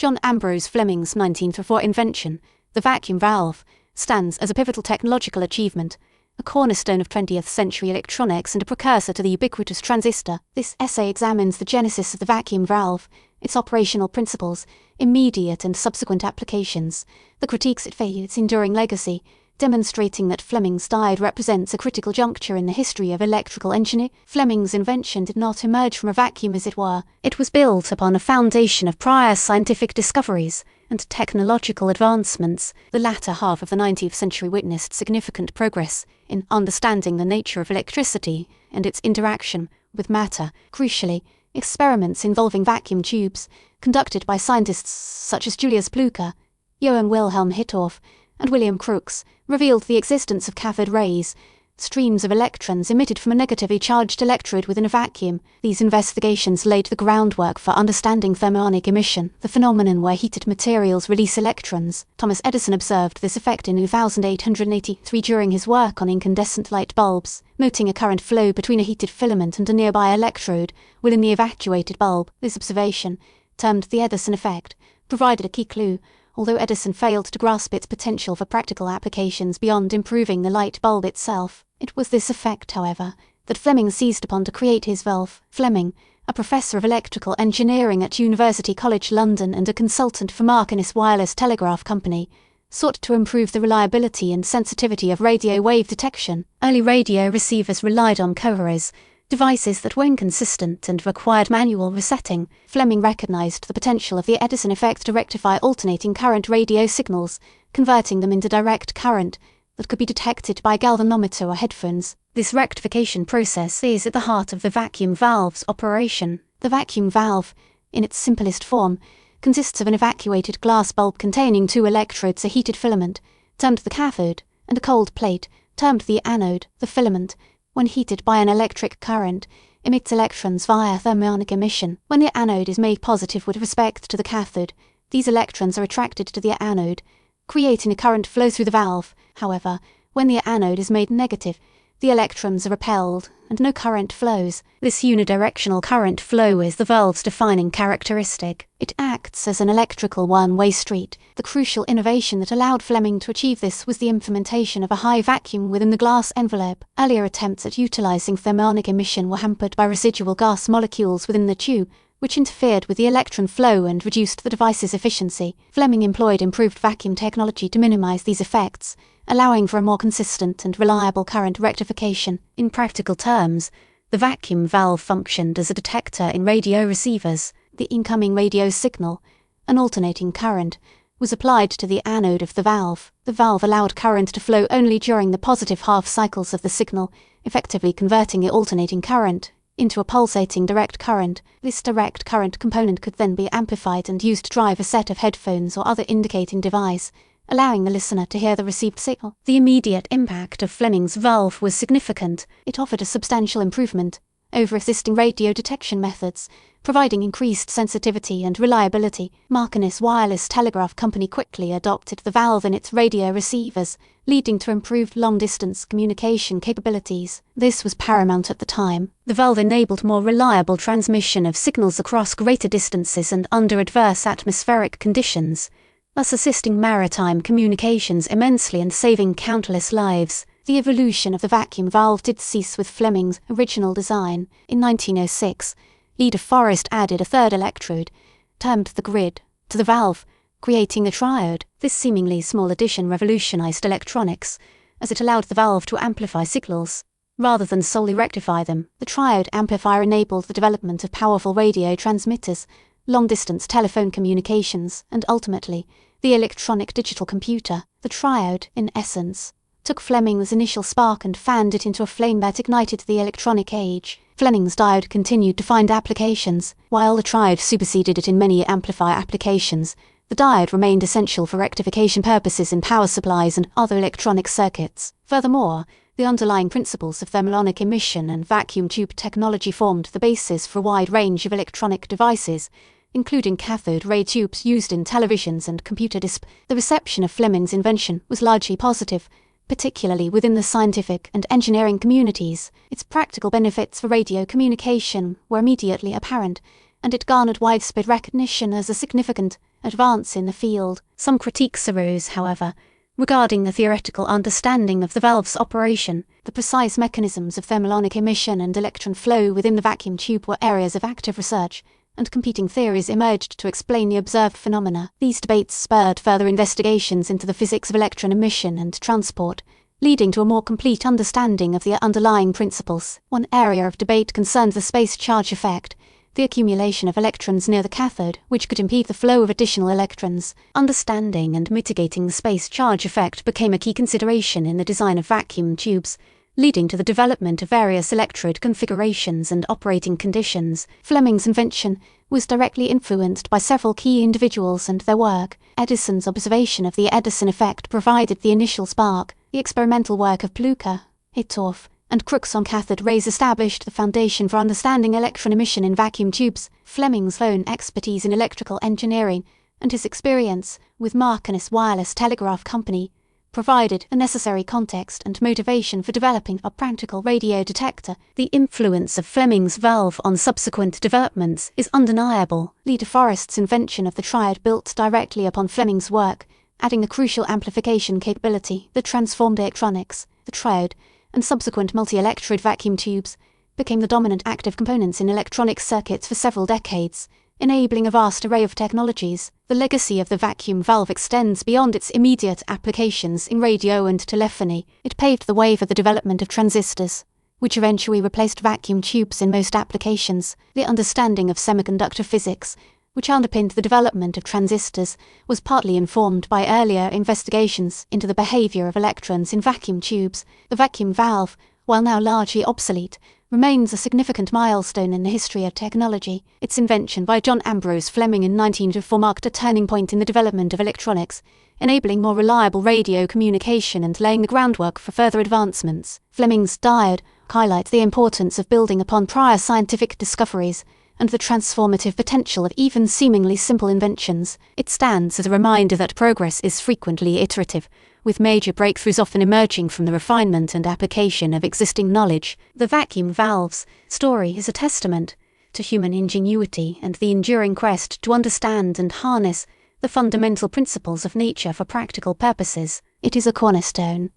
John Ambrose Fleming's 1904 invention, the vacuum valve, stands as a pivotal technological achievement, a cornerstone of 20th century electronics and a precursor to the ubiquitous transistor. This essay examines the genesis of the vacuum valve, its operational principles, immediate and subsequent applications, the critiques it faced, its enduring legacy, demonstrating that Fleming's diode represents a critical juncture in the history of electrical engineering. Fleming's invention did not emerge from a vacuum, as it were. It was built upon a foundation of prior scientific discoveries and technological advancements. The latter half of the 19th century witnessed significant progress in understanding the nature of electricity and its interaction with matter. Crucially, experiments involving vacuum tubes, conducted by scientists such as Julius Blücher, Johann Wilhelm Hittorf, and William Crookes, revealed the existence of cathode rays, streams of electrons emitted from a negatively charged electrode within a vacuum. These investigations laid the groundwork for understanding thermionic emission, the phenomenon where heated materials release electrons. Thomas Edison observed this effect in 1883 during his work on incandescent light bulbs, noting a current flow between a heated filament and a nearby electrode within the evacuated bulb. This observation, termed the Edison effect, provided a key clue, although Edison failed to grasp its potential for practical applications beyond improving the light bulb itself. It was this effect, however, that Fleming seized upon to create his valve. Fleming, a professor of electrical engineering at University College London and a consultant for Marconi Wireless Telegraph Company, sought to improve the reliability and sensitivity of radio wave detection. Early radio receivers relied on coherers, devices that were inconsistent and required manual resetting. Fleming recognized the potential of the Edison effect to rectify alternating current radio signals, converting them into direct current that could be detected by a galvanometer or headphones. This rectification process is at the heart of the vacuum valve's operation. The vacuum valve, in its simplest form, consists of an evacuated glass bulb containing two electrodes, a heated filament, termed the cathode, and a cold plate, termed the anode. The filament, when heated by an electric current, emits electrons via thermionic emission. When the anode is made positive with respect to the cathode, these electrons are attracted to the anode, creating a current flow through the valve. However, when the anode is made negative, the electrons are repelled and no current flows. This unidirectional current flow is the valve's defining characteristic. It acts as an electrical one-way street. The crucial innovation that allowed Fleming to achieve this was the implementation of a high vacuum within the glass envelope. Earlier attempts at utilizing thermionic emission were hampered by residual gas molecules within the tube, which interfered with the electron flow and reduced the device's efficiency. Fleming employed improved vacuum technology to minimize these effects, allowing for a more consistent and reliable current rectification. In practical terms, the vacuum valve functioned as a detector in radio receivers. The incoming radio signal, an alternating current, was applied to the anode of the valve. The valve allowed current to flow only during the positive half cycles of the signal, effectively converting the alternating current into a pulsating direct current. This direct current component could then be amplified and used to drive a set of headphones or other indicating device, allowing the listener to hear the received signal. The immediate impact of Fleming's valve was significant. It offered a substantial improvement over existing radio detection methods, providing increased sensitivity and reliability. Marconi Wireless Telegraph Company quickly adopted the valve in its radio receivers, leading to improved long-distance communication capabilities. This was paramount at the time. The valve enabled more reliable transmission of signals across greater distances and under adverse atmospheric conditions, thus assisting maritime communications immensely and saving countless lives. The evolution of the vacuum valve did cease with Fleming's original design. In 1906, Leader Forrest added a third electrode, termed the grid, to the valve, creating the triode. This seemingly small addition revolutionized electronics, as it allowed the valve to amplify signals, rather than solely rectify them. The triode amplifier enabled the development of powerful radio transmitters, long-distance telephone communications, and ultimately, the electronic digital computer. The triode, in essence, took Fleming's initial spark and fanned it into a flame that ignited the electronic age. Fleming's diode continued to find applications. While the triode superseded it in many amplifier applications, the diode remained essential for rectification purposes in power supplies and other electronic circuits. Furthermore, the underlying principles of thermionic emission and vacuum tube technology formed the basis for a wide range of electronic devices, including cathode ray tubes used in televisions and computer displays. The reception of Fleming's invention was largely positive, particularly within the scientific and engineering communities. Its practical benefits for radio communication were immediately apparent, and it garnered widespread recognition as a significant advance in the field. Some critiques arose, however, regarding the theoretical understanding of the valve's operation. The precise mechanisms of thermalonic emission and electron flow within the vacuum tube were areas of active research, and competing theories emerged to explain the observed phenomena. These debates spurred further investigations into the physics of electron emission and transport, leading to a more complete understanding of the underlying principles. One area of debate concerned the space charge effect, the accumulation of electrons near the cathode, which could impede the flow of additional electrons. Understanding and mitigating the space charge effect became a key consideration in the design of vacuum tubes, leading to the development of various electrode configurations and operating conditions. Fleming's invention was directly influenced by several key individuals and their work. Edison's observation of the Edison effect provided the initial spark. The experimental work of Plücker, Hittorf, and Crookes on cathode rays established the foundation for understanding electron emission in vacuum tubes. Fleming's own expertise in electrical engineering and his experience with Marconi's Wireless Telegraph Company provided a necessary context and motivation for developing a practical radio detector. The influence of Fleming's valve on subsequent developments is undeniable. Lee de Forest's invention of the triode built directly upon Fleming's work, adding the crucial amplification capability that transformed electronics. The triode, and subsequent multi-electrode vacuum tubes, became the dominant active components in electronic circuits for several decades, enabling a vast array of technologies. The legacy of the vacuum valve extends beyond its immediate applications in radio and telephony. It paved the way for the development of transistors, which eventually replaced vacuum tubes in most applications. The understanding of semiconductor physics, which underpinned the development of transistors, was partly informed by earlier investigations into the behavior of electrons in vacuum tubes. The vacuum valve, while now largely obsolete, remains a significant milestone in the history of technology. Its invention by John Ambrose Fleming in 1904 marked a turning point in the development of electronics, enabling more reliable radio communication and laying the groundwork for further advancements. Fleming's diode highlights the importance of building upon prior scientific discoveries and the transformative potential of even seemingly simple inventions. It stands as a reminder that progress is frequently iterative, with major breakthroughs often emerging from the refinement and application of existing knowledge. The vacuum valve's story is a testament to human ingenuity and the enduring quest to understand and harness the fundamental principles of nature for practical purposes. It is a cornerstone